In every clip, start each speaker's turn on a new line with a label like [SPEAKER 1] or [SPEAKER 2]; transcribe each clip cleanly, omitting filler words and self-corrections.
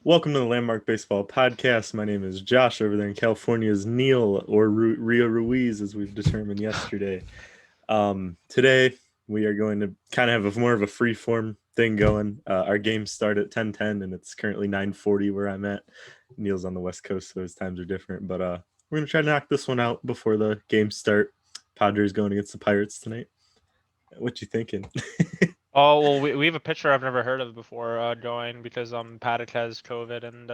[SPEAKER 1] Welcome to the Landmark Baseball Podcast. My name is Josh. Over there in California is Neil, or Rio Ruiz, as we've determined yesterday. Today, we are going to kind of have more of a free-form thing going. Our games start at 10:10, and it's currently 9:40 where I'm at. Neil's on the West Coast, so his times are different. But we're going to try to knock this one out before the games start. Padres going against the Pirates tonight. What you thinking?
[SPEAKER 2] Oh, well, we have a pitcher I've never heard of before join because Paddock has COVID and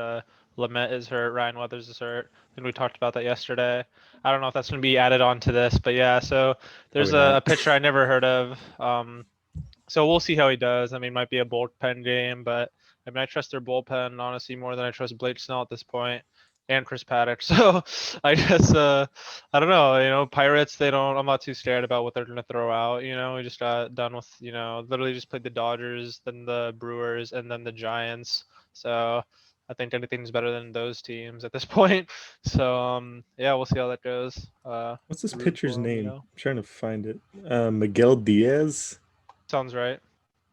[SPEAKER 2] Lamet is hurt, Ryan Weathers is hurt. I think we talked about that yesterday. I don't know if that's going to be added on to this, but yeah, so there's
[SPEAKER 1] Probably
[SPEAKER 2] a
[SPEAKER 1] not.
[SPEAKER 2] pitcher I never heard of. So we'll see how he does. I mean, it might be a bullpen game, but I mean, I trust their bullpen honestly more than I trust Blake Snell at this point, and Chris Paddock. So I guess I don't know. Pirates. They don't. I'm not too scared about what they're gonna throw out. We just got done with. Literally just played the Dodgers, then the Brewers, and then the Giants. So I think anything's better than those teams at this point. So yeah, we'll see how that goes.
[SPEAKER 1] What's this
[SPEAKER 2] Root
[SPEAKER 1] pitcher's
[SPEAKER 2] for 'em,
[SPEAKER 1] name? I'm trying to find it. Miguel Diaz.
[SPEAKER 2] Sounds right.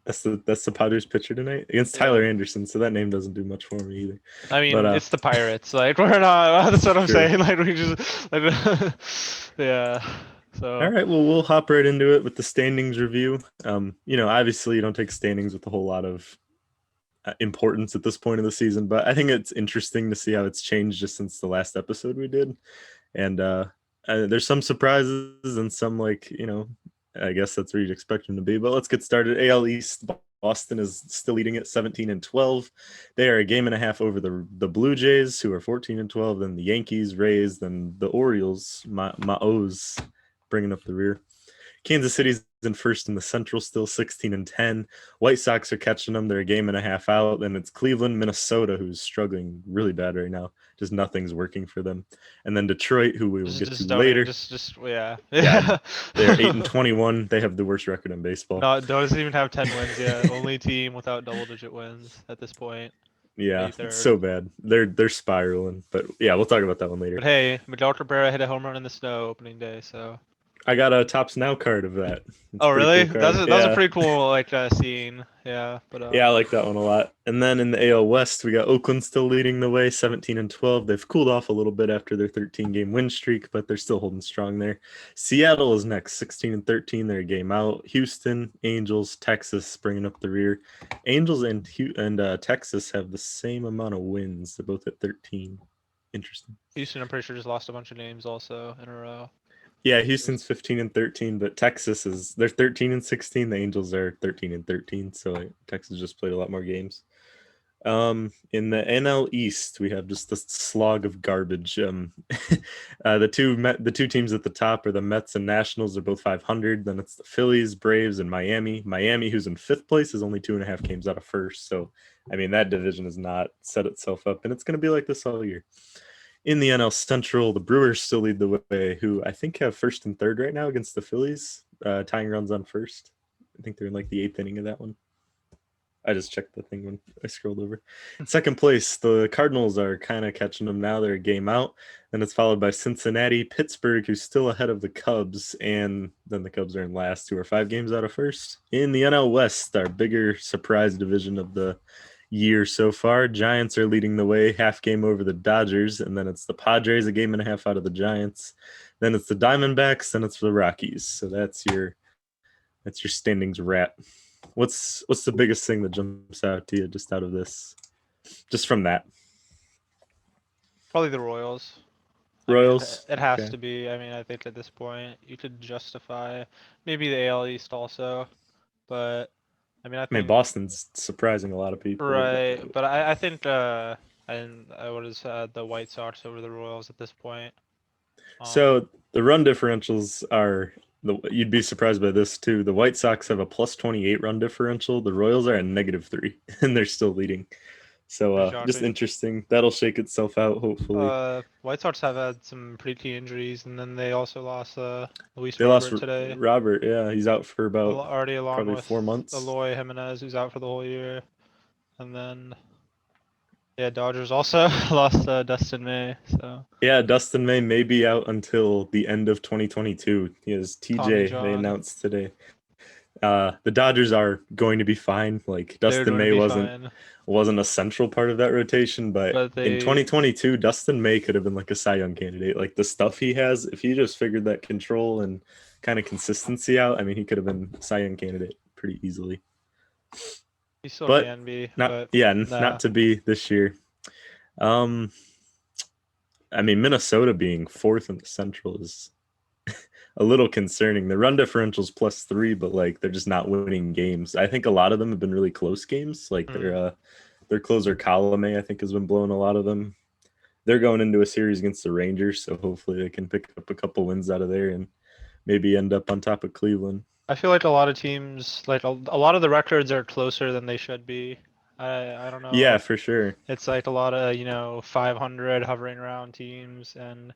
[SPEAKER 1] That's the Padres pitcher tonight against
[SPEAKER 2] Yeah.
[SPEAKER 1] Tyler Anderson. So that name doesn't do much for me either.
[SPEAKER 2] I
[SPEAKER 1] But
[SPEAKER 2] mean, it's the Pirates. Like we're not. That's what I'm
[SPEAKER 1] sure.
[SPEAKER 2] saying. Like we just, like, yeah. So.
[SPEAKER 1] All right. Well, we'll hop right into it with the standings review. Obviously you don't take standings with a whole lot of importance at this point of the season, but I think it's interesting to see how it's changed just since the last episode we did. And there's some surprises and some I guess that's where you'd expect them to be. But let's get started. AL East. Boston is still leading at 17-12. They are a game and a half over the Blue Jays, who are 14-12. Then the Yankees, Rays, then the Orioles, my O's, bringing up the rear. Kansas City's in first in the Central, still 16-10. White Sox are catching them. They're a game and a half out. Then it's Cleveland, Minnesota, who's struggling really bad right now. Just nothing's working for them. And then Detroit, who we will get to later.
[SPEAKER 2] Yeah.
[SPEAKER 1] They're 8-21. They have the worst record in baseball.
[SPEAKER 2] No, doesn't even have 10 wins yet. Only team without double-digit wins at this point.
[SPEAKER 1] Yeah, it's so bad. They're spiraling. But yeah, we'll talk about that one later.
[SPEAKER 2] But hey, Miguel Cabrera hit a home run in the snow opening day, so.
[SPEAKER 1] I got a Tops Now card of that.
[SPEAKER 2] Oh really? Cool. That was a pretty cool scene. Yeah, but
[SPEAKER 1] yeah, I like that one a lot. And then in the AL West, we got Oakland still leading the way, 17-12. They've cooled off a little bit after their 13-game win streak, but they're still holding strong there. Seattle is next, 16-13. They're a game out. Houston, Angels, Texas bringing up the rear. Angels and Texas have the same amount of wins. They're both at 13. Interesting.
[SPEAKER 2] Houston, I'm pretty sure, just lost a bunch of names also in a row.
[SPEAKER 1] Yeah, Houston's 15-13, but Texas they're 13-16. The Angels are 13-13, so Texas just played a lot more games. In the NL East, we have just this slog of garbage. The two teams at the top are the Mets and Nationals. They're both 500. Then it's the Phillies, Braves, and Miami. Miami, who's in fifth place, is only 2.5 games out of first. So, I mean, that division has not set itself up, and it's going to be like this all year. In the NL Central, the Brewers still lead the way, who I think have first and third right now against the Phillies, tying runs on first. I think they're in like the 8th inning of that one. I just checked the thing when I scrolled over. In second place, the Cardinals are kind of catching them now. They're a game out. Then it's followed by Cincinnati, Pittsburgh, who's still ahead of the Cubs. And then the Cubs are in last, who are 5 games out of first. In the NL West, our bigger surprise division of the year so far, Giants are leading the way, half game over the Dodgers, and then it's the Padres, a game and a half out of the Giants. Then it's the Diamondbacks, then it's the Rockies. So that's your standings wrap. What's the biggest thing that jumps out to you just out of this, just from that?
[SPEAKER 2] Probably the Royals.
[SPEAKER 1] Royals.
[SPEAKER 2] It has to be. I mean, I think at this point you could justify maybe the AL East also, but I mean,
[SPEAKER 1] Boston's surprising a lot of people.
[SPEAKER 2] Right, but I think I would have the White Sox over the Royals at this point.
[SPEAKER 1] So the run differentials are, you'd be surprised by this too. The White Sox have a plus 28 run differential. The Royals are a -3, and they're still leading. So just interesting. That'll shake itself out, hopefully.
[SPEAKER 2] White Sox have had some pretty key injuries, and then they also lost
[SPEAKER 1] Luis Robert today. Robert, yeah, he's out for about
[SPEAKER 2] already along
[SPEAKER 1] probably
[SPEAKER 2] with
[SPEAKER 1] 4 months.
[SPEAKER 2] Eloy Jimenez, who's out for the whole year, and then Dodgers also lost Dustin May. So
[SPEAKER 1] yeah, Dustin may be out until the end of 2022. He has TJ. They announced today. The Dodgers are going to be fine. Like
[SPEAKER 2] They're
[SPEAKER 1] Dustin
[SPEAKER 2] going to
[SPEAKER 1] May
[SPEAKER 2] be fine,
[SPEAKER 1] wasn't a central part of that rotation, but
[SPEAKER 2] but
[SPEAKER 1] in
[SPEAKER 2] they
[SPEAKER 1] 2022, Dustin May could have been like a Cy Young candidate. Like the stuff he has, if he just figured that control and kind of consistency out, I mean, he could have been a Cy Young candidate pretty easily.
[SPEAKER 2] he still
[SPEAKER 1] But
[SPEAKER 2] can be,
[SPEAKER 1] not,
[SPEAKER 2] but
[SPEAKER 1] yeah, not
[SPEAKER 2] nah.
[SPEAKER 1] to be this year. Um, I mean, Minnesota being fourth in the Central is a little concerning. The run differential's +3, but like they're just not winning games. I think a lot of them have been really close games. Like
[SPEAKER 2] Mm.
[SPEAKER 1] their closer Colome, I think, has been blowing a lot of them. They're going into a series against the Rangers, so hopefully they can pick up a couple wins out of there and maybe end up on top of Cleveland.
[SPEAKER 2] I feel like a lot of teams, like a lot of the records are closer than they should be. I don't
[SPEAKER 1] Yeah,
[SPEAKER 2] know.
[SPEAKER 1] for sure.
[SPEAKER 2] It's like a lot of, 500 hovering around teams, and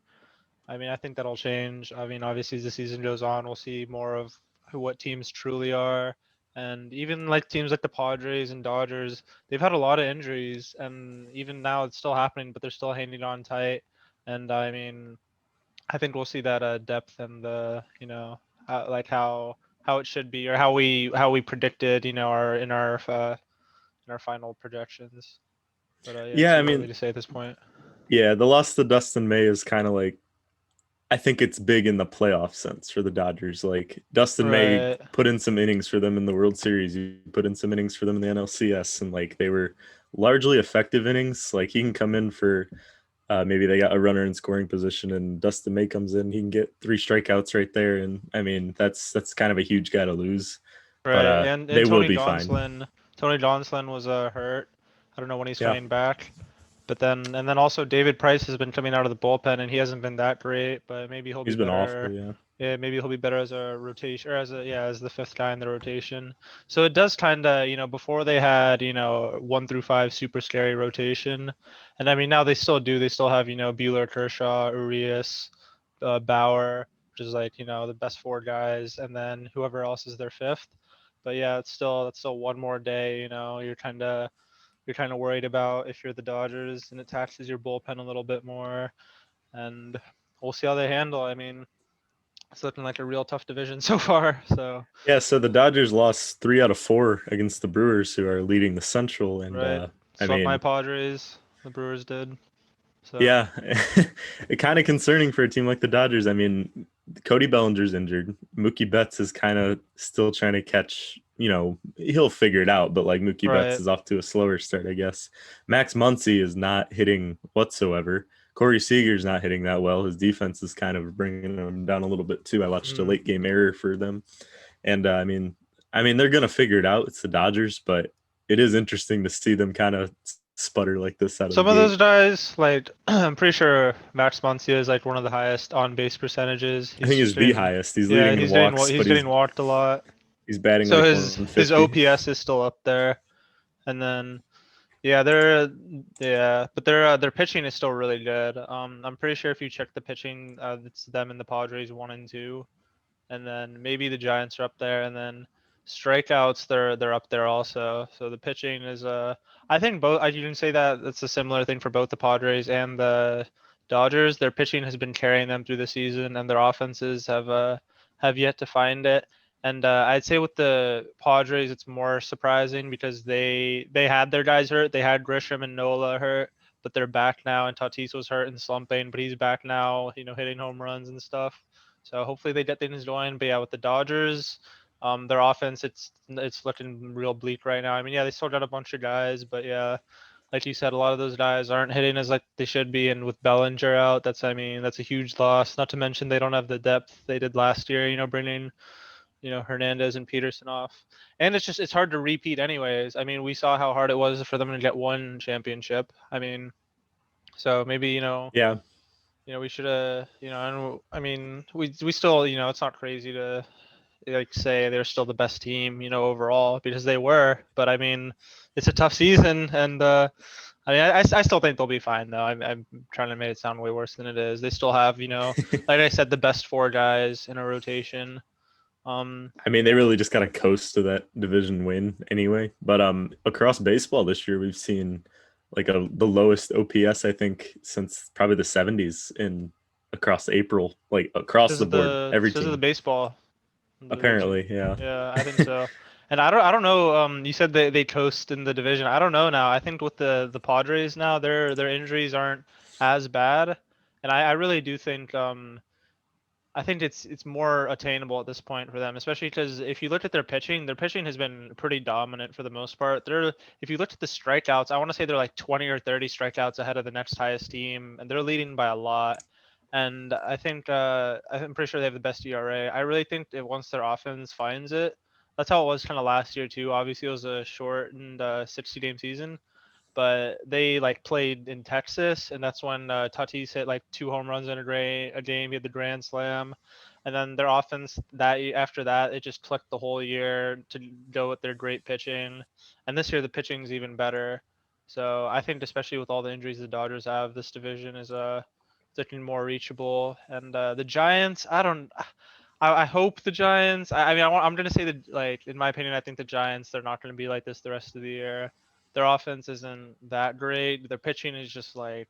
[SPEAKER 2] I mean, I think that'll change. I mean, obviously, as the season goes on, we'll see more of what teams truly are. And even like teams like the Padres and Dodgers, they've had a lot of injuries, and even now it's still happening, but they're still hanging on tight. And I mean, I think we'll see that depth and the, like how it should be or how we predicted, our in our final projections. But yeah, it's
[SPEAKER 1] Yeah, I
[SPEAKER 2] too early
[SPEAKER 1] mean,
[SPEAKER 2] to say at this point.
[SPEAKER 1] yeah, the loss to Dustin May is kind of like I think it's big in the playoff sense for the Dodgers. Like Dustin May
[SPEAKER 2] Right,
[SPEAKER 1] put in some innings for them in the World Series. He put in some innings for them in the NLCS, and like they were largely effective innings. Like he can come in for maybe they got a runner in scoring position, and Dustin May comes in. He can get 3 strikeouts right there, and I mean that's kind of a huge guy to lose. But
[SPEAKER 2] right. And
[SPEAKER 1] they will
[SPEAKER 2] Tony
[SPEAKER 1] be fine.
[SPEAKER 2] Gonsolin was hurt. I don't know when he's
[SPEAKER 1] Yeah,
[SPEAKER 2] coming back. But then also David Price has been coming out of the bullpen and he hasn't been that great, but maybe he'll be
[SPEAKER 1] he's been awful.
[SPEAKER 2] better.
[SPEAKER 1] Yeah,
[SPEAKER 2] Yeah, maybe he'll be better as a rotation or as the fifth guy in the rotation. So it does kind of, before they had, 1 through 5 super scary rotation. And I mean now they still do. They still have, Bueller, Kershaw, Urias, Bauer, which is like, the best four guys, and then whoever else is their fifth. But yeah, that's still one more day, you're kind of worried about if you're the Dodgers and it taxes your bullpen a little bit more. And we'll see how they handle. I mean, it's looking like a real tough division so far. So
[SPEAKER 1] yeah. So the Dodgers lost 3 out of 4 against the Brewers, who are leading the Central, and
[SPEAKER 2] right,
[SPEAKER 1] I
[SPEAKER 2] swept my
[SPEAKER 1] mean,
[SPEAKER 2] Padres. The Brewers did. So
[SPEAKER 1] yeah, kind of concerning for a team like the Dodgers. I mean, Cody Bellinger's injured. Mookie Betts is kind of still trying to catch. He'll figure it out, but like Mookie Betts
[SPEAKER 2] right,
[SPEAKER 1] is off to a slower start, I guess. Max Muncy is not hitting whatsoever. Corey Seager's not hitting that well. His defense is kind of bringing him down a little bit too. I watched a
[SPEAKER 2] mm.
[SPEAKER 1] late game error for them, and I mean they're gonna figure it out. It's the Dodgers, but it is interesting to see them kind of sputter like this out of the
[SPEAKER 2] Some of
[SPEAKER 1] gate.
[SPEAKER 2] those guys, like I'm pretty sure Max Muncy is like one of the highest on base percentages.
[SPEAKER 1] I
[SPEAKER 2] He's
[SPEAKER 1] think
[SPEAKER 2] just
[SPEAKER 1] is the
[SPEAKER 2] getting,
[SPEAKER 1] highest. He's
[SPEAKER 2] yeah,
[SPEAKER 1] leading in walks,
[SPEAKER 2] he's
[SPEAKER 1] but
[SPEAKER 2] getting walked a lot.
[SPEAKER 1] he's batting
[SPEAKER 2] So
[SPEAKER 1] like
[SPEAKER 2] his
[SPEAKER 1] 150.
[SPEAKER 2] OPS is still up there, and then yeah, but their pitching is still really good. I'm pretty sure if you check the pitching, it's them and the Padres 1 and 2, and then maybe the Giants are up there, and then strikeouts they're up there also. So the pitching is I think both. You can say that that's a similar thing for both the Padres and the Dodgers. Their pitching has been carrying them through the season, and their offenses have yet to find it. And I'd say with the Padres, it's more surprising because they had their guys hurt. They had Grisham and Nola hurt, but they're back now. And Tatis was hurt and slumping, but he's back now. Hitting home runs and stuff. So hopefully they get things going. But yeah, with the Dodgers, their offense, it's looking real bleak right now. I mean, yeah, they still got a bunch of guys, but yeah, like you said, a lot of those guys aren't hitting as like they should be. And with Bellinger out, I mean, that's a huge loss. Not to mention they don't have the depth they did last year. Bringing Hernandez and Peterson off, and it's hard to repeat anyways. I mean, we saw how hard it was for them to get one championship. I mean, so maybe
[SPEAKER 1] Yeah,
[SPEAKER 2] we should have and I mean we still it's not crazy to like say they're still the best team overall because they were, but I mean it's a tough season, and I mean I still think they'll be fine though. I'm trying to make it sound way worse than it is. They still have like I said, the best four guys in a rotation.
[SPEAKER 1] I mean they really just got to coast to that division win anyway. But across baseball this year, we've seen like the lowest OPS I think since probably the '70s in across April, like across the board, every
[SPEAKER 2] Because of the
[SPEAKER 1] team.
[SPEAKER 2] baseball.
[SPEAKER 1] Apparently, yeah.
[SPEAKER 2] Yeah, I think so. And I don't know. You said they coast in the division. I don't know now. I think with the Padres now, their injuries aren't as bad, and I really do think I think it's more attainable at this point for them, especially because if you look at their pitching has been pretty dominant for the most part. If you looked at the strikeouts, I want to say they're like 20 or 30 strikeouts ahead of the next highest team, and they're leading by a lot. And I think I'm pretty sure they have the best ERA. I really think that once their offense finds it, that's how it was kind of last year too. Obviously, it was a shortened 60 game season, but they like played in Texas, and that's when Tatis hit like 2 home runs in a game. He had the grand slam, and then their offense after that it just clicked the whole year to go with their great pitching, and this year the pitching's even better. So I think especially with all the injuries the Dodgers have, this division is looking more reachable. And the Giants, I don't. I hope the Giants. I mean, I'm going to say that, like, in my opinion, I think the Giants, they're not going to be like this the rest of the year. Their offense isn't that great. Their pitching is just like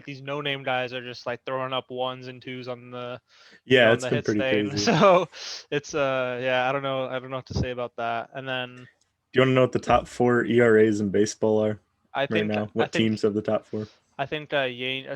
[SPEAKER 2] these no-name guys are just like throwing up ones and twos on the,
[SPEAKER 1] Yeah,
[SPEAKER 2] on
[SPEAKER 1] it's
[SPEAKER 2] the
[SPEAKER 1] been
[SPEAKER 2] hits
[SPEAKER 1] pretty
[SPEAKER 2] thing.
[SPEAKER 1] crazy.
[SPEAKER 2] So it's yeah, I don't know what to say about that. And then
[SPEAKER 1] Do you want to know what the top four ERAs in baseball are
[SPEAKER 2] I
[SPEAKER 1] right
[SPEAKER 2] think
[SPEAKER 1] now?
[SPEAKER 2] I
[SPEAKER 1] What teams
[SPEAKER 2] think
[SPEAKER 1] have the top four?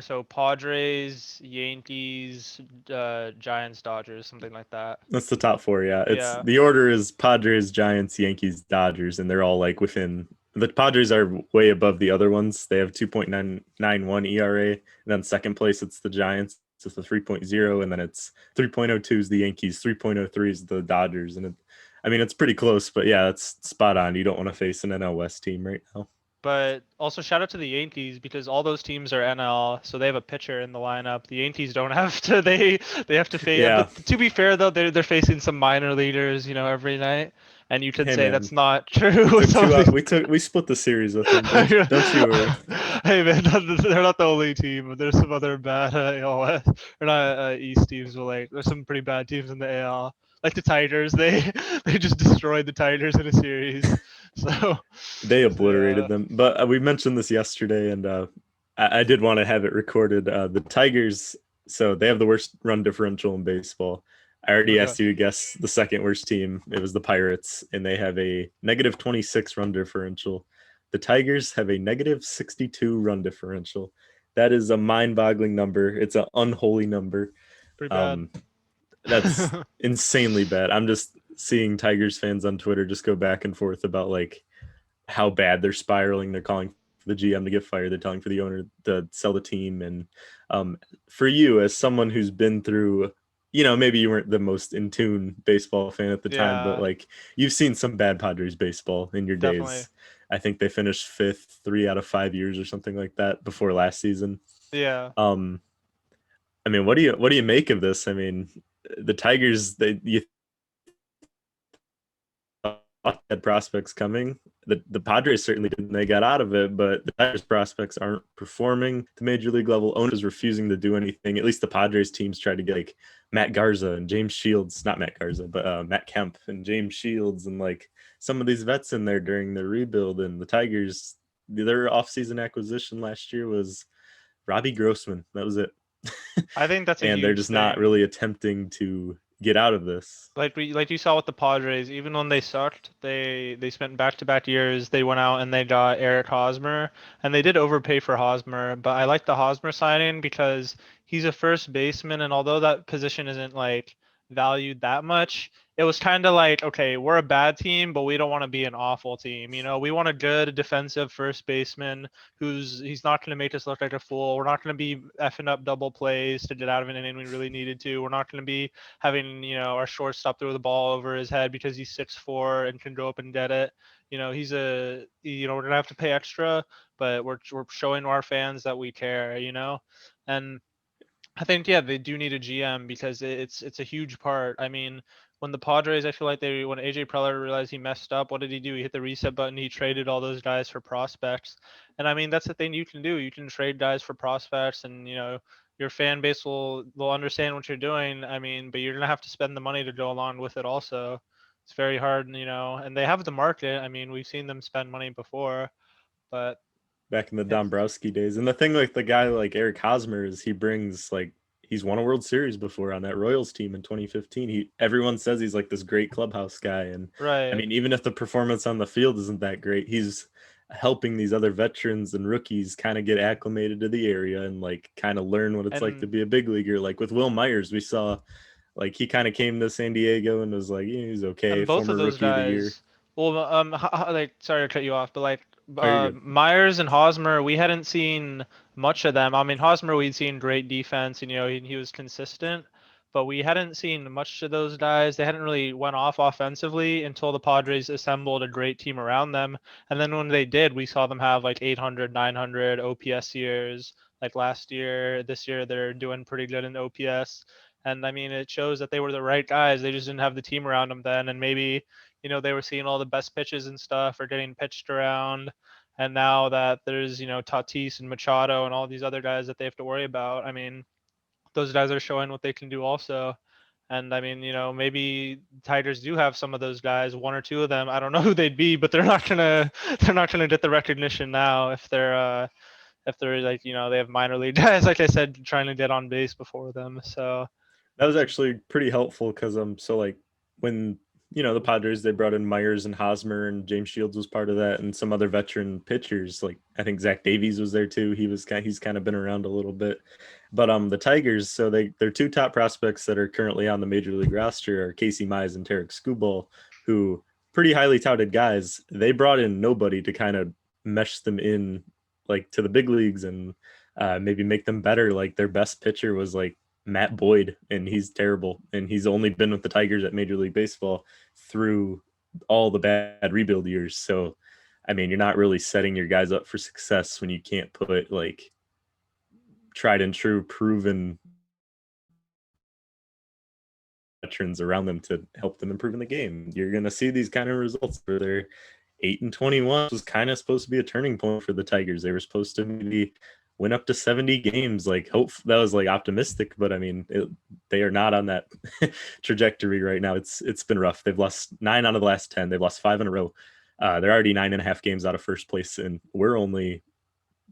[SPEAKER 2] So Padres, Yankees, Giants, Dodgers, something like that.
[SPEAKER 1] That's the top four, yeah. It's
[SPEAKER 2] Yeah,
[SPEAKER 1] the order is Padres, Giants, Yankees, Dodgers, and they're all like within the Padres are way above the other ones. They have 2.991 ERA. And then second place it's the Giants. It's a 3.0, and then it's 3.02 is the Yankees, 3.03 is the Dodgers. And I mean it's pretty close, but yeah, it's spot on. You don't want to face an NL West team right now.
[SPEAKER 2] but also shout out to the Yankees because all those teams are NL, so they have a pitcher in the lineup. The Yankees don't have to. They have to face.
[SPEAKER 1] Yeah.
[SPEAKER 2] But to be fair though, they're facing some minor leaguers, every night, and you could
[SPEAKER 1] Hey
[SPEAKER 2] say
[SPEAKER 1] man.
[SPEAKER 2] that's not true
[SPEAKER 1] We
[SPEAKER 2] with
[SPEAKER 1] took
[SPEAKER 2] some
[SPEAKER 1] two
[SPEAKER 2] of
[SPEAKER 1] out.
[SPEAKER 2] these.
[SPEAKER 1] We split the series with them. Don't you worry.
[SPEAKER 2] Hey man, they're not the only team. But there's some other bad AL West or not East teams, but like there's some pretty bad teams in the AL. Like the Tigers, they just destroyed the Tigers in a series. So,
[SPEAKER 1] They
[SPEAKER 2] so yeah,
[SPEAKER 1] obliterated them. But we mentioned this yesterday, and I did want to have it recorded. The Tigers, so they have the worst run differential in baseball. I already
[SPEAKER 2] okay.
[SPEAKER 1] asked you to guess the second worst team. It was the Pirates, and they have a negative 26 run differential. The Tigers have a negative 62 run differential. That is a mind boggling number. It's an unholy number.
[SPEAKER 2] Pretty bad.
[SPEAKER 1] Um, that's insanely bad. I'm just seeing Tigers fans on Twitter just go back and forth about like how bad they're spiraling. They're calling for the GM to get fired. They're telling for the owner to sell the team. And for you, as someone who's been through, maybe you weren't the most in tune baseball fan at the time, but
[SPEAKER 2] Yeah,
[SPEAKER 1] like you've seen some bad Padres baseball in your
[SPEAKER 2] definitely.
[SPEAKER 1] days. I think they finished fifth 3 out of 5 years or something like that before last season.
[SPEAKER 2] Yeah.
[SPEAKER 1] Um, I mean, what do you make of this? I mean, the Tigers, you had prospects coming. The Padres certainly didn't. They got out of it, but the Tigers prospects aren't performing to major league level. Owners refusing to do anything. At least the Padres teams tried to get like Matt Garza and James Shields, not Matt Garza, but Matt Kemp and James Shields and like some of these vets in there during the rebuild. And the Tigers, their offseason acquisition last year was Robbie Grossman. That was it.
[SPEAKER 2] I think that's a
[SPEAKER 1] And they're
[SPEAKER 2] huge
[SPEAKER 1] just not
[SPEAKER 2] thing.
[SPEAKER 1] really attempting to get out of this.
[SPEAKER 2] Like you saw with the Padres, even when they sucked, they spent back-to-back years. They went out and they got Eric Hosmer, and they did overpay for Hosmer. But I like the Hosmer signing because he's a first baseman, and although that position isn't like valued that much, it was kind of like, okay, we're a bad team, but we don't want to be an awful team. We want a good defensive first baseman he's not going to make us look like a fool. We're not going to be effing up double plays to get out of an inning we really needed to. We're not going to be having our shortstop throw the ball over his head because he's 6'4" and can go up and get it. We're gonna have to pay extra, but we're showing our fans that we care. And I think yeah, they do need a GM because it's a huge part. I mean, when the Padres, I feel like when AJ Preller realized he messed up, what did he do? He hit the reset button. He traded all those guys for prospects, and I mean that's the thing you can do. You can trade guys for prospects, and your fan base will understand what you're doing. I mean, but you're gonna have to spend the money to go along with it. Also, it's very hard, and they have the market. I mean, we've seen them spend money before, but
[SPEAKER 1] Back in the
[SPEAKER 2] it's
[SPEAKER 1] Dombrowski days. And the thing like the guy like Eric Hosmer is he brings like he's won a World Series before on that Royals team in 2015. Everyone says he's like this great clubhouse guy, and I
[SPEAKER 2] Right.
[SPEAKER 1] mean, even if the performance on the field isn't that great, he's helping these other veterans and rookies kind of get acclimated to the area and like kind of learn what it's like to
[SPEAKER 2] And
[SPEAKER 1] be a big leaguer. Like with Will Myers, we saw like he kind of came to San Diego and was like, yeah, he's okay,
[SPEAKER 2] both of
[SPEAKER 1] former
[SPEAKER 2] those
[SPEAKER 1] rookie of the year.
[SPEAKER 2] guys, well, like sorry to cut you off, but like
[SPEAKER 1] Oh, you're good.
[SPEAKER 2] Myers and Hosmer, we hadn't seen much of them. I mean, Hosmer, we'd seen great defense, and he was consistent, but we hadn't seen much of those guys. They hadn't really went off offensively until the Padres assembled a great team around them. And then when they did, we saw them have like 800, 900 OPS years. Like last year, this year they're doing pretty good in OPS. And I mean, it shows that they were the right guys. They just didn't have the team around them then. And maybe, they were seeing all the best pitches and stuff or getting pitched around. And now that there's, Tatis and Machado and all these other guys that they have to worry about, I mean, those guys are showing what they can do also. And I mean, maybe Tigers do have some of those guys, one or two of them. I don't know who they'd be, but they're not gonna get the recognition now if they're like, they have minor league guys, like I said, trying to get on base before them. So
[SPEAKER 1] That was actually pretty helpful because so like when the Padres, they brought in Myers and Hosmer, and James Shields was part of that, and some other veteran pitchers, like I think Zach Davies was there too. He's kind of been around a little bit. But the Tigers, so their two top prospects that are currently on the major league roster are Casey Mize and Tarek Skubal, who pretty highly touted guys. They brought in nobody to kind of mesh them in like to the big leagues and maybe make them better. Like their best pitcher was like Matt Boyd, and he's terrible. And he's only been with the Tigers at Major League Baseball through all the bad rebuild years. So, I mean, you're not really setting your guys up for success when you can't put like tried and true, proven veterans around them to help them improve in the game. You're going to see these kind of results where they're 8-21 was kind of supposed to be a turning point for the Tigers. They were supposed to maybe win up to 70 games. Like, hope that was like optimistic, but I mean, they are not on that trajectory right now. It's been rough. They've lost 9 out of the last 10. They've lost 5 in a row. They're already 9.5 games out of first place, and we're only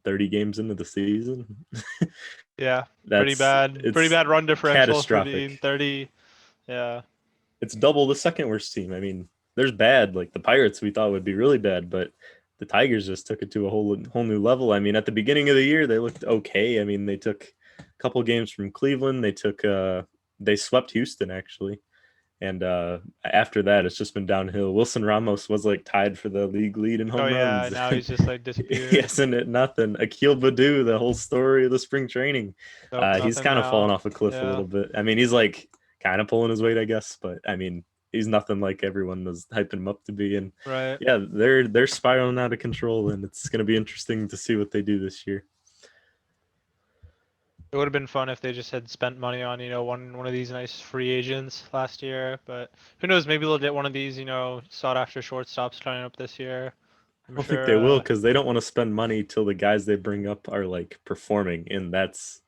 [SPEAKER 1] 30 games into the season.
[SPEAKER 2] yeah, pretty bad run differential for being 30. Yeah.
[SPEAKER 1] It's double the second worst team. I mean, there's bad. Like the Pirates, we thought would be really bad, but the Tigers just took it to a whole new level. I mean, at the beginning of the year, they looked okay. I mean, they took a couple games from Cleveland. They swept Houston actually, and after that, it's just been downhill. Wilson Ramos was like tied for the league lead in home runs.
[SPEAKER 2] Yeah, now he's just like disappeared.
[SPEAKER 1] Isn't it nothing? Akil Baddoo, the whole story of the spring training.
[SPEAKER 2] Nope,
[SPEAKER 1] He's kind of fallen off a cliff a little bit. I mean, he's like kind of pulling his weight, I guess, but I mean, he's nothing like everyone was hyping him up to be. And
[SPEAKER 2] right.
[SPEAKER 1] yeah, they're spiraling out of control, and it's going to be interesting to see what they do this year.
[SPEAKER 2] It would have been fun if they just had spent money on, one of these nice free agents last year, but who knows, maybe they'll get one of these, sought after shortstops coming up this year.
[SPEAKER 1] I don't think they will, because they don't want to spend money till the guys they bring up are like performing, and that's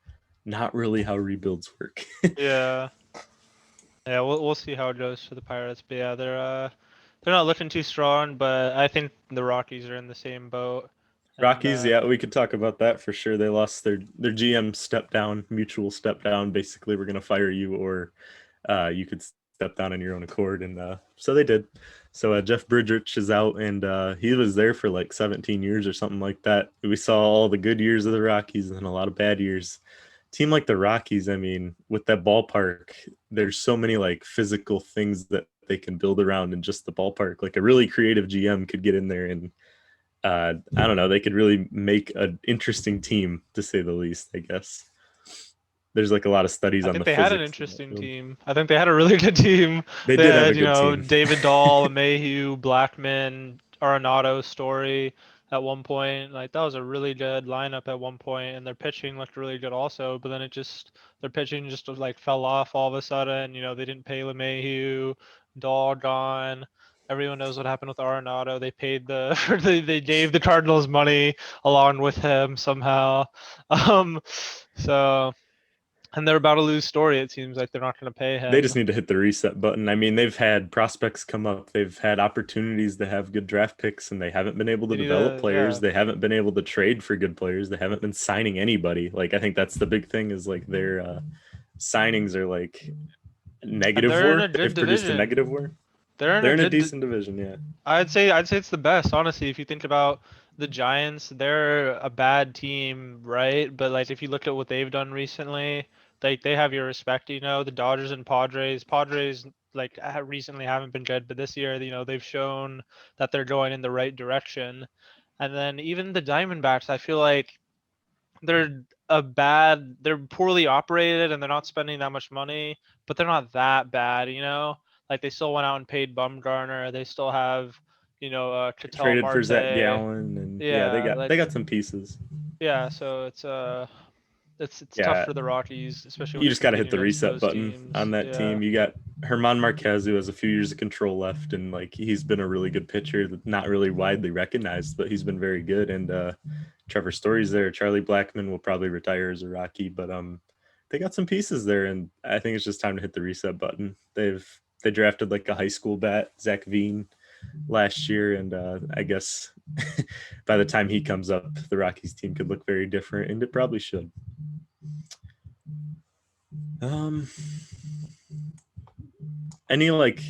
[SPEAKER 1] not really how rebuilds work.
[SPEAKER 2] Yeah. Yeah, we'll see how it goes for the Pirates, but yeah, they're not looking too strong, but I think the Rockies are in the same boat.
[SPEAKER 1] Rockies, yeah, we could talk about that for sure. They lost their GM step down, mutual step down. Basically, we're gonna fire you, or you could step down on your own accord, and so they did. So Jeff Bridich is out, and he was there for like 17 years or something like that. We saw all the good years of the Rockies and a lot of bad years. Team like the Rockies, I mean, with that ballpark, there's so many like physical things that they can build around in just the ballpark. Like a really creative GM could get in there and I don't know, they could really make an interesting team, to say the least, I guess. There's like a lot of studies on the physics.
[SPEAKER 2] They had an interesting team. I think they had a really good team.
[SPEAKER 1] They did have a good team.
[SPEAKER 2] David Dahl, Mayhew, Blackman, Arenado, Story at one point. Like that was a really good lineup at one point, and their pitching looked really good also. But then their pitching just like fell off all of a sudden. They didn't pay LeMahieu, Dahl gone. Everyone knows what happened with Arenado. They paid they gave the Cardinals money along with him somehow. And they're about to lose Story. It seems like they're not going to pay him.
[SPEAKER 1] They just need to hit the reset button. I mean, they've had prospects come up. They've had opportunities to have good draft picks, and they haven't been able to develop players. Yeah. They haven't been able to trade for good players. They haven't been signing anybody. Like, I think that's the big thing is like signings are like
[SPEAKER 2] And
[SPEAKER 1] negative
[SPEAKER 2] they're in a
[SPEAKER 1] WAR.
[SPEAKER 2] good
[SPEAKER 1] They've produced a
[SPEAKER 2] division.
[SPEAKER 1] negative WAR.
[SPEAKER 2] They're in a
[SPEAKER 1] They're in a
[SPEAKER 2] good.
[SPEAKER 1] decent division, yeah.
[SPEAKER 2] I'd say it's the best, honestly. If you think about the Giants, they're a bad team, right? But like if you look at what they've done recently, they have your respect. The Dodgers and Padres. Padres like recently haven't been good, but this year, they've shown that they're going in the right direction. And then even the Diamondbacks, I feel like they're poorly operated and they're not spending that much money, but they're not that bad. Like they still went out and paid Bumgarner. They still have, Cattell
[SPEAKER 1] Traded for Zach
[SPEAKER 2] Marte.
[SPEAKER 1] Gallen, and yeah, they
[SPEAKER 2] Yeah,
[SPEAKER 1] got
[SPEAKER 2] like
[SPEAKER 1] they got some pieces.
[SPEAKER 2] yeah. So it's tough
[SPEAKER 1] Yeah,
[SPEAKER 2] for the Rockies, especially when
[SPEAKER 1] you
[SPEAKER 2] you're
[SPEAKER 1] just got to hit
[SPEAKER 2] competing
[SPEAKER 1] the
[SPEAKER 2] against
[SPEAKER 1] reset
[SPEAKER 2] those
[SPEAKER 1] button on
[SPEAKER 2] teams.
[SPEAKER 1] that
[SPEAKER 2] Yeah.
[SPEAKER 1] team. You got Herman Marquez, who has a few years of control left, and like he's been a really good pitcher, not really widely recognized, but he's been very good. And Trevor Story's there. Charlie Blackmon will probably retire as a Rocky, but they got some pieces there, and I think it's just time to hit the reset button. They drafted like a high school bat, Zach Veen, last year, and I guess by the time he comes up, the Rockies team could look very different, and it probably should. Any like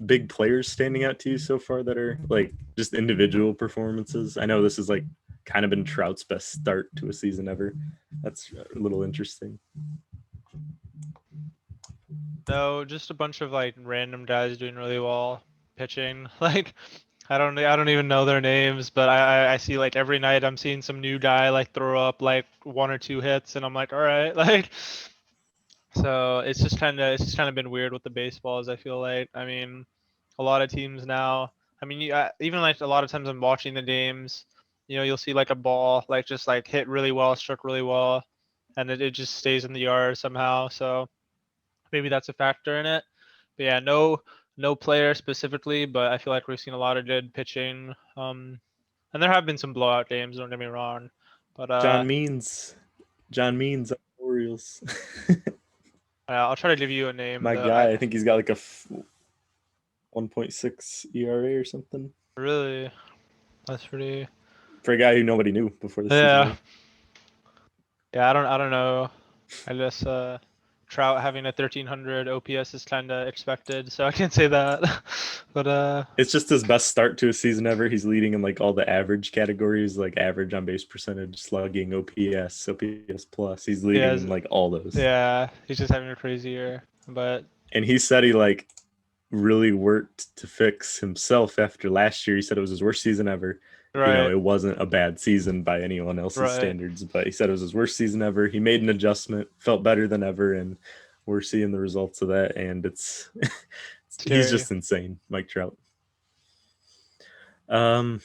[SPEAKER 1] big players standing out to you so far that are like just individual performances? I know this is like kind of been Trout's best start to a season ever. That's a little interesting.
[SPEAKER 2] No, just a bunch of like random guys doing really well pitching. Like I don't even know their names, but I see like every night I'm seeing some new guy like throw up like one or two hits, and I'm like, all right, like so it's just kind of been weird with the baseballs. I feel like a lot of teams now. Even like a lot of times I'm watching the games, you'll see like a ball like just like hit really well, struck really well, and it just stays in the yard somehow. So maybe that's a factor in it. But yeah, no player specifically, but I feel like we've seen a lot of good pitching. And there have been some blowout games. Don't get me wrong, but
[SPEAKER 1] John Means, Orioles.
[SPEAKER 2] I'll try to give you a name.
[SPEAKER 1] My guy, I think he's got like a 1.6 ERA or something.
[SPEAKER 2] Really, that's pretty.
[SPEAKER 1] For a guy who nobody knew before the season.
[SPEAKER 2] Yeah, yeah. I don't know. I guess Trout having a 1300 OPS is kind of expected, so I can't say that. But
[SPEAKER 1] it's just his best start to a season ever. He's leading in like all the average categories, like average on base percentage, slugging, OPS plus. He's leading in like all those.
[SPEAKER 2] Yeah, he's just having a crazy year. But
[SPEAKER 1] and he said he like really worked to fix himself after last year. He said it was his worst season ever.
[SPEAKER 2] right,
[SPEAKER 1] It wasn't a bad season by anyone else's standards, but he said it was his worst season ever. He made an adjustment, felt better than ever, and we're seeing the results of that. And it's he's just insane, Mike Trout. Yerman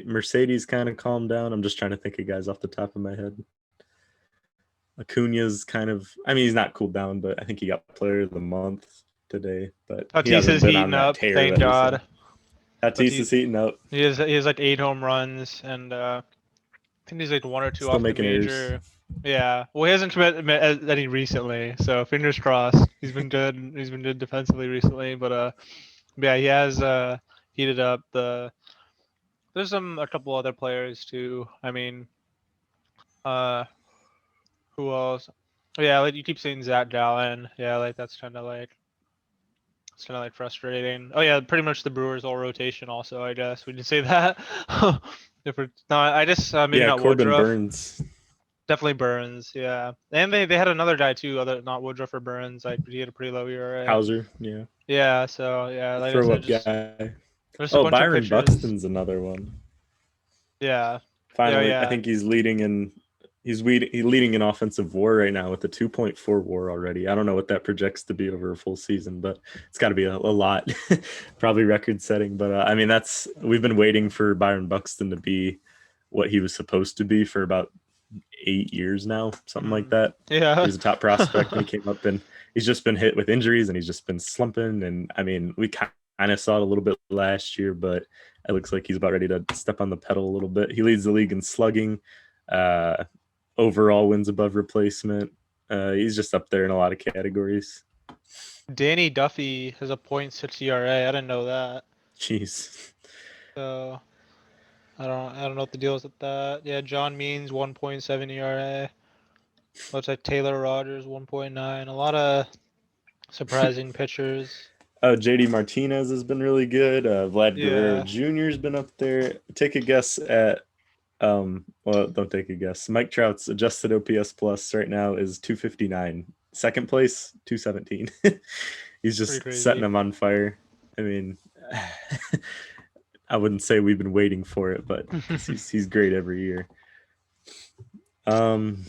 [SPEAKER 1] Mercedes kind of calmed down. I'm just trying to think of guys off the top of my head. Acuna's kind of, he's not cooled down, but I think he got player of the month today. But
[SPEAKER 2] Tatis
[SPEAKER 1] he hasn't
[SPEAKER 2] is
[SPEAKER 1] been
[SPEAKER 2] heating
[SPEAKER 1] on that
[SPEAKER 2] up.
[SPEAKER 1] tear.
[SPEAKER 2] Thank God.
[SPEAKER 1] Tatis is heating up.
[SPEAKER 2] He has like 8 home runs, and I think he's like 1 or 2
[SPEAKER 1] Still
[SPEAKER 2] off
[SPEAKER 1] making
[SPEAKER 2] the major.
[SPEAKER 1] errors.
[SPEAKER 2] Yeah, well, he hasn't committed any recently, so fingers crossed. He's been good. He's been good defensively recently, but yeah, he has heated up. There's a couple other players too. Who else? Yeah, like you keep saying Zach Gallen. Yeah, like that's kind of like frustrating. Oh yeah, pretty much the Brewers all rotation. Also, I guess we did say that. No, I just maybe not
[SPEAKER 1] Corbin
[SPEAKER 2] Woodruff.
[SPEAKER 1] Burns.
[SPEAKER 2] Definitely Burns, yeah. And they had another guy too, other not Woodruff or Burns. Like he had a pretty low ERA.
[SPEAKER 1] Hauser, yeah.
[SPEAKER 2] Yeah, so yeah, like
[SPEAKER 1] throw
[SPEAKER 2] I
[SPEAKER 1] up
[SPEAKER 2] said,
[SPEAKER 1] guy.
[SPEAKER 2] there's a bunch
[SPEAKER 1] Byron
[SPEAKER 2] of pitchers.
[SPEAKER 1] Buxton's another one.
[SPEAKER 2] Yeah.
[SPEAKER 1] Finally,
[SPEAKER 2] yeah.
[SPEAKER 1] I think he's leading in offensive WAR right now with a 2.4 WAR already. I don't know what that projects to be over a full season, but it's got to be a lot, probably record setting. But we've been waiting for Byron Buxton to be what he was supposed to be for about 8 years now, something like that.
[SPEAKER 2] Yeah,
[SPEAKER 1] he was a top prospect when he came up, and he's just been hit with injuries, and he's just been slumping. And we kind of saw it a little bit last year, but it looks like he's about ready to step on the pedal a little bit. He leads the league in slugging. Overall wins above replacement. He's just up there in a lot of categories.
[SPEAKER 2] Danny Duffy has a .6 ERA. I didn't know that.
[SPEAKER 1] Jeez.
[SPEAKER 2] So I don't know what the deal is with that. Yeah, John Means 1.7 ERA. Looks like Taylor Rogers 1.9. A lot of surprising pitchers.
[SPEAKER 1] JD Martinez has been really good. Vlad Guerrero
[SPEAKER 2] Yeah,
[SPEAKER 1] Jr. has been up there. Take a guess at well, don't take a guess. Mike Trout's adjusted OPS plus right now is 259. Second place, 217. He's
[SPEAKER 2] pretty
[SPEAKER 1] just setting
[SPEAKER 2] crazy.
[SPEAKER 1] them on fire. I mean, I wouldn't say we've been waiting for it, but because he's great every year. Um,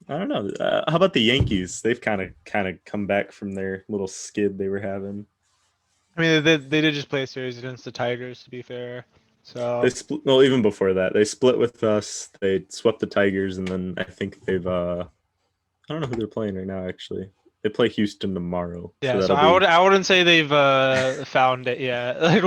[SPEAKER 1] I don't know. How about the Yankees? They've kind of come back from their little skid they were having.
[SPEAKER 2] I mean, they did just play a series against the Tigers, to be fair.
[SPEAKER 1] They
[SPEAKER 2] So
[SPEAKER 1] split. Well, even before that, they split with us. They swept the Tigers, and then I think they've. I don't know who they're playing right now. Actually, they play Houston tomorrow, so
[SPEAKER 2] yeah, so
[SPEAKER 1] that'll be.
[SPEAKER 2] I wouldn't say they've found it yet. Like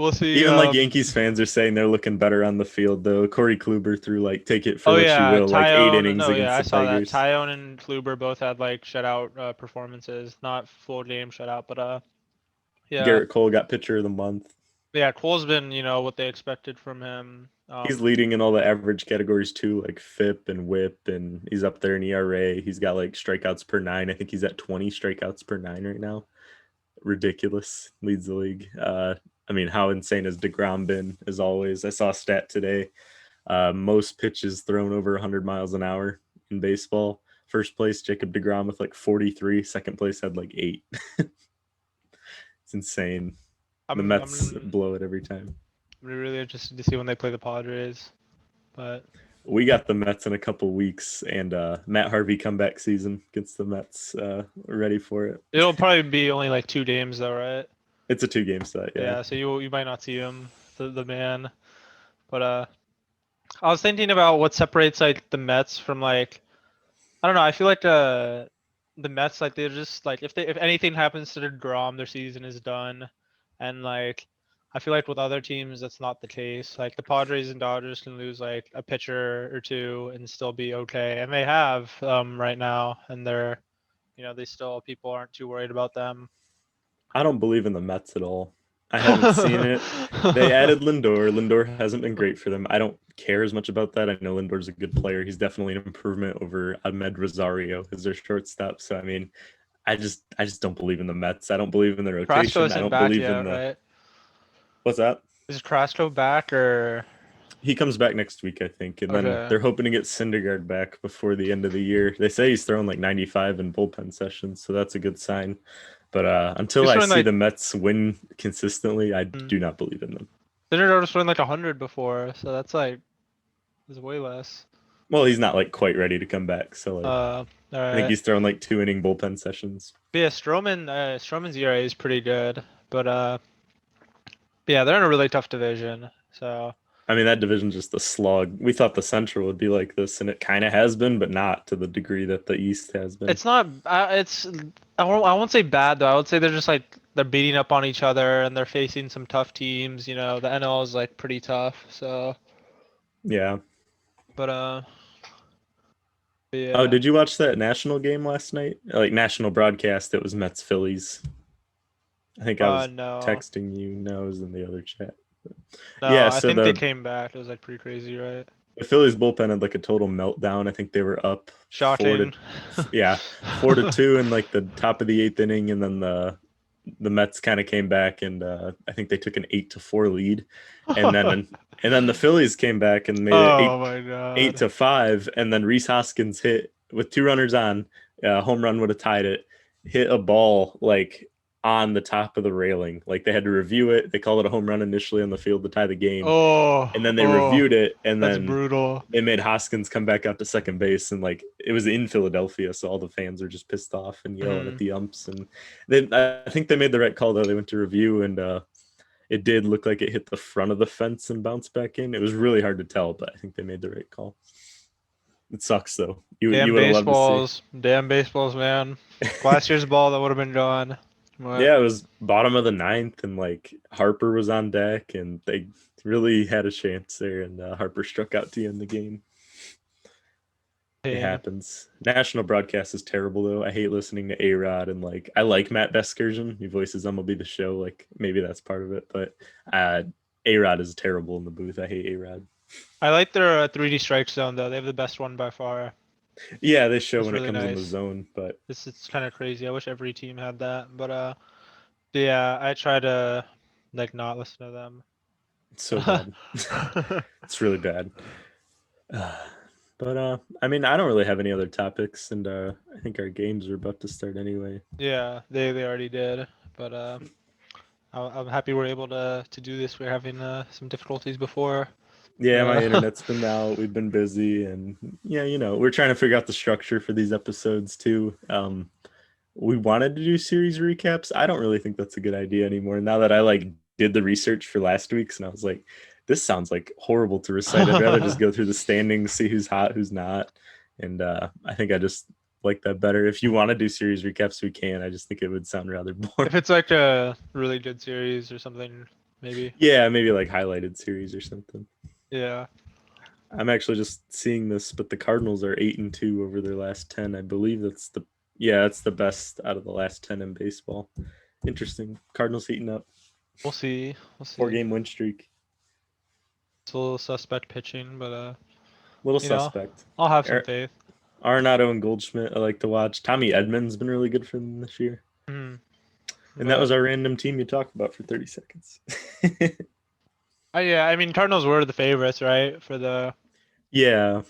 [SPEAKER 2] we'll see.
[SPEAKER 1] Even like Yankees fans are saying they're looking better on the field, though. Corey Kluber threw like take it for
[SPEAKER 2] Oh
[SPEAKER 1] what you
[SPEAKER 2] yeah,
[SPEAKER 1] will, like 8 innings
[SPEAKER 2] No, yeah,
[SPEAKER 1] against
[SPEAKER 2] I
[SPEAKER 1] the
[SPEAKER 2] saw that.
[SPEAKER 1] Tigers.
[SPEAKER 2] Tyone and Kluber both had like shutout performances, not full game shutout, but yeah,
[SPEAKER 1] Garrett Cole got pitcher of the month.
[SPEAKER 2] yeah. Cole's been what they expected from him.
[SPEAKER 1] He's leading in all the average categories too, like FIP and WHIP, and he's up there in ERA. He's got like strikeouts per nine. I think he's at 20 strikeouts per nine right now. Ridiculous. Leads the league. I mean, how insane has DeGrom been? As always, I saw a stat today. Most pitches thrown over 100 miles an hour in baseball. First place, Jacob DeGrom with like 43. Second place had like 8. It's insane. The Mets
[SPEAKER 2] I'm
[SPEAKER 1] blow it every time.
[SPEAKER 2] really interested to see when they play the Padres, but
[SPEAKER 1] We got the Mets in a couple weeks, and Matt Harvey comeback season against the Mets. Ready for it.
[SPEAKER 2] it'll probably be only like 2 games though, right?
[SPEAKER 1] It's a 2-game set, yeah.
[SPEAKER 2] Yeah, so you might not see him, the man, but I was thinking about what separates like the Mets from like I don't know. I feel like the Mets like they're just like if anything happens to DeGrom, their season is done, and like I feel like with other teams that's not the case. Like the Padres and Dodgers can lose like a pitcher or two and still be okay, and they have right now, and they're they still people aren't too worried about them.
[SPEAKER 1] I don't believe in the Mets at all. I haven't seen it. They added Lindor. Lindor hasn't been great for them. I don't care as much about that. I know Lindor's a good player. He's definitely an improvement over Ahmed Rosario as their shortstop. So I mean, I just don't believe in the Mets. I don't believe in the
[SPEAKER 2] Carrasco
[SPEAKER 1] rotation. I
[SPEAKER 2] isn't
[SPEAKER 1] don't
[SPEAKER 2] back
[SPEAKER 1] believe in
[SPEAKER 2] yet,
[SPEAKER 1] the
[SPEAKER 2] right?
[SPEAKER 1] what's that?
[SPEAKER 2] Is Carrasco back or
[SPEAKER 1] He comes back next week, I think, and then
[SPEAKER 2] okay?
[SPEAKER 1] they're hoping to get Syndergaard back before the end of the year. They say he's throwing like 95 in bullpen sessions, so that's a good sign. But until
[SPEAKER 2] He's
[SPEAKER 1] I
[SPEAKER 2] throwing
[SPEAKER 1] see
[SPEAKER 2] like
[SPEAKER 1] the Mets win consistently, I do not believe in them.
[SPEAKER 2] Syndergaard was throwing like 100 before, so that's like is way less.
[SPEAKER 1] Well, he's not like quite ready to come back, so like
[SPEAKER 2] All
[SPEAKER 1] I think
[SPEAKER 2] right.
[SPEAKER 1] he's throwing like 2 inning bullpen sessions.
[SPEAKER 2] But yeah, Stroman's ERA is pretty good, but yeah, they're in a really tough division. So
[SPEAKER 1] I mean, that division's just a slog. We thought the Central would be like this, and it kind of has been, but not to the degree that the East has been.
[SPEAKER 2] it's not. I won't say bad though. I would say they're just like they're beating up on each other and they're facing some tough teams. The NL is like pretty tough. So,
[SPEAKER 1] Yeah.
[SPEAKER 2] but
[SPEAKER 1] Oh,
[SPEAKER 2] yeah.
[SPEAKER 1] did you watch that national game last night? Like national broadcast, it was Mets Phillies. I think I was
[SPEAKER 2] No,
[SPEAKER 1] texting you. No, it was in the other chat.
[SPEAKER 2] no.
[SPEAKER 1] Yeah,
[SPEAKER 2] I
[SPEAKER 1] so
[SPEAKER 2] think they
[SPEAKER 1] the
[SPEAKER 2] came back. It was like pretty crazy, right?
[SPEAKER 1] the Phillies bullpen had like a total meltdown. I think they were up four to
[SPEAKER 2] Shocking.
[SPEAKER 1] yeah, 4-2 in like the top of the eighth inning, and then the Mets kind of came back, and I think they took an 8-4 lead, and then the Phillies came back and made it
[SPEAKER 2] Oh
[SPEAKER 1] eight
[SPEAKER 2] my
[SPEAKER 1] eight
[SPEAKER 2] god.
[SPEAKER 1] to five, and then Reese Hoskins hit with 2 runners on, home run would have tied it. Hit a ball like on the top of the railing, like they had to review it. They called it a home run initially on the field to tie the game, and then they
[SPEAKER 2] Oh,
[SPEAKER 1] reviewed it, and
[SPEAKER 2] that's
[SPEAKER 1] then
[SPEAKER 2] brutal.
[SPEAKER 1] they made Hoskins come back out to second base, and like it was in Philadelphia, so all the fans are just pissed off and yelling at
[SPEAKER 2] Mhm.
[SPEAKER 1] the umps. And then I think they made the right call though. They went to review, and it did look like it hit the front of the fence and bounced back in. It was really hard to tell, but I think they made the right call. It sucks though. You would have loved to see.
[SPEAKER 2] Damn baseballs, man. Last year's ball that would have been gone. What?
[SPEAKER 1] Yeah, it was bottom of the ninth, and like Harper was on deck, and they really had a chance there. And Harper struck out to end the game. It
[SPEAKER 2] Pain.
[SPEAKER 1] happens. National broadcast is terrible though. I hate listening to A Rod, and like I like Matt Beskersion. He voices MLB The Show. Like maybe that's part of it, but A Rod is terrible in the booth. I hate A Rod.
[SPEAKER 2] I like their 3D strike zone though. They have the best one by far.
[SPEAKER 1] Yeah, they show
[SPEAKER 2] It's
[SPEAKER 1] when it
[SPEAKER 2] really
[SPEAKER 1] comes in the
[SPEAKER 2] nice.
[SPEAKER 1] zone, but
[SPEAKER 2] It's kind of crazy. I wish every team had that, but yeah, I try to like not listen to them.
[SPEAKER 1] it's so bad. It's really bad. But I mean, I don't really have any other topics, and I think our games are about to start anyway.
[SPEAKER 2] Yeah, they already did, but I'm happy we're able to do this. We're having some difficulties before.
[SPEAKER 1] Yeah, my
[SPEAKER 2] Uh,
[SPEAKER 1] internet's been out. We've been busy, and yeah, we're trying to figure out the structure for these episodes too. We wanted to do series recaps. I don't really think that's a good idea anymore. Now that I like did the research for last week's, and I was like, this sounds like horrible to recite. I'd rather just go through the standings, see who's hot, who's not, and I think I just like that better. If you want to do series recaps, we can. I just think it would sound rather boring.
[SPEAKER 2] if it's like a really good series or something, maybe.
[SPEAKER 1] Yeah, maybe like highlighted series or something.
[SPEAKER 2] Yeah.
[SPEAKER 1] I'm actually just seeing this, but the Cardinals are 8-2 over their last 10. I believe that's the best out of the last 10 in baseball. Interesting. Cardinals heating up.
[SPEAKER 2] We'll see. We'll see.
[SPEAKER 1] 4-game win streak.
[SPEAKER 2] It's a little suspect pitching, but
[SPEAKER 1] Little
[SPEAKER 2] you know,
[SPEAKER 1] suspect.
[SPEAKER 2] I'll have some faith.
[SPEAKER 1] Arenado and Goldschmidt I like to watch. Tommy Edmonds been really good for them this year.
[SPEAKER 2] Mm.
[SPEAKER 1] And that was our random team you talked about for 30 seconds.
[SPEAKER 2] Yeah, I mean Cardinals were the favorites, right? For the
[SPEAKER 1] Yeah.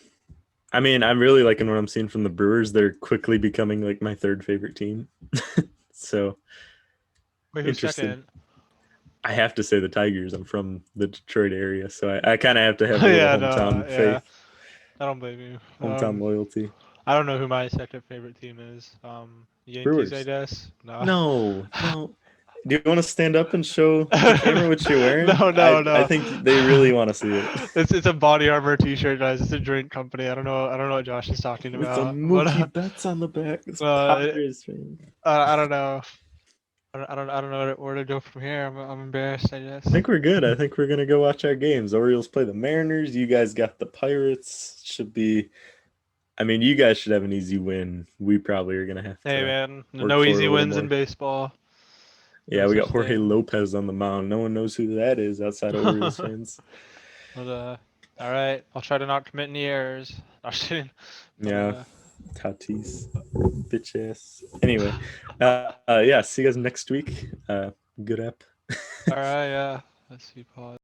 [SPEAKER 1] I mean, I'm really liking what I'm seeing from the Brewers. They're quickly becoming like my third favorite team. So
[SPEAKER 2] wait, who's
[SPEAKER 1] interesting.
[SPEAKER 2] second?
[SPEAKER 1] I have to say the Tigers. I'm from the Detroit area, so I kind of have to have a little hometown faith,
[SPEAKER 2] Yeah. I don't blame you.
[SPEAKER 1] hometown loyalty.
[SPEAKER 2] I don't know who my second favorite team is. Yankees,
[SPEAKER 1] Brewers.
[SPEAKER 2] I guess.
[SPEAKER 1] No. Do you want to stand up and show the camera what you're wearing?
[SPEAKER 2] No.
[SPEAKER 1] I think they really want to see it.
[SPEAKER 2] It's a Body Armor T-shirt, guys. It's a drink company. I don't know what Josh is talking
[SPEAKER 1] With
[SPEAKER 2] about.
[SPEAKER 1] some Mookie Betts on the back. It's Padres fan.
[SPEAKER 2] I don't know. I don't know where to go from here. I'm embarrassed, I guess.
[SPEAKER 1] I think we're good. I think we're gonna go watch our games. Orioles play the Mariners. You guys got the Pirates. Should be. I mean, you guys should have an easy win. We probably are gonna have to.
[SPEAKER 2] Hey man,
[SPEAKER 1] work
[SPEAKER 2] no
[SPEAKER 1] for it
[SPEAKER 2] easy
[SPEAKER 1] a little
[SPEAKER 2] wins in
[SPEAKER 1] more.
[SPEAKER 2] baseball.
[SPEAKER 1] Yeah,
[SPEAKER 2] No
[SPEAKER 1] we got
[SPEAKER 2] such
[SPEAKER 1] Jorge
[SPEAKER 2] thing.
[SPEAKER 1] Lopez on the mound. No one knows who that is outside of Orioles fans.
[SPEAKER 2] But all right, I'll try to not commit any errors. I'm just kidding. But,
[SPEAKER 1] Yeah, Tatis, bitch ass. Anyway, yeah. See you guys next week. Good app.
[SPEAKER 2] all right, yeah. Let's see, pause.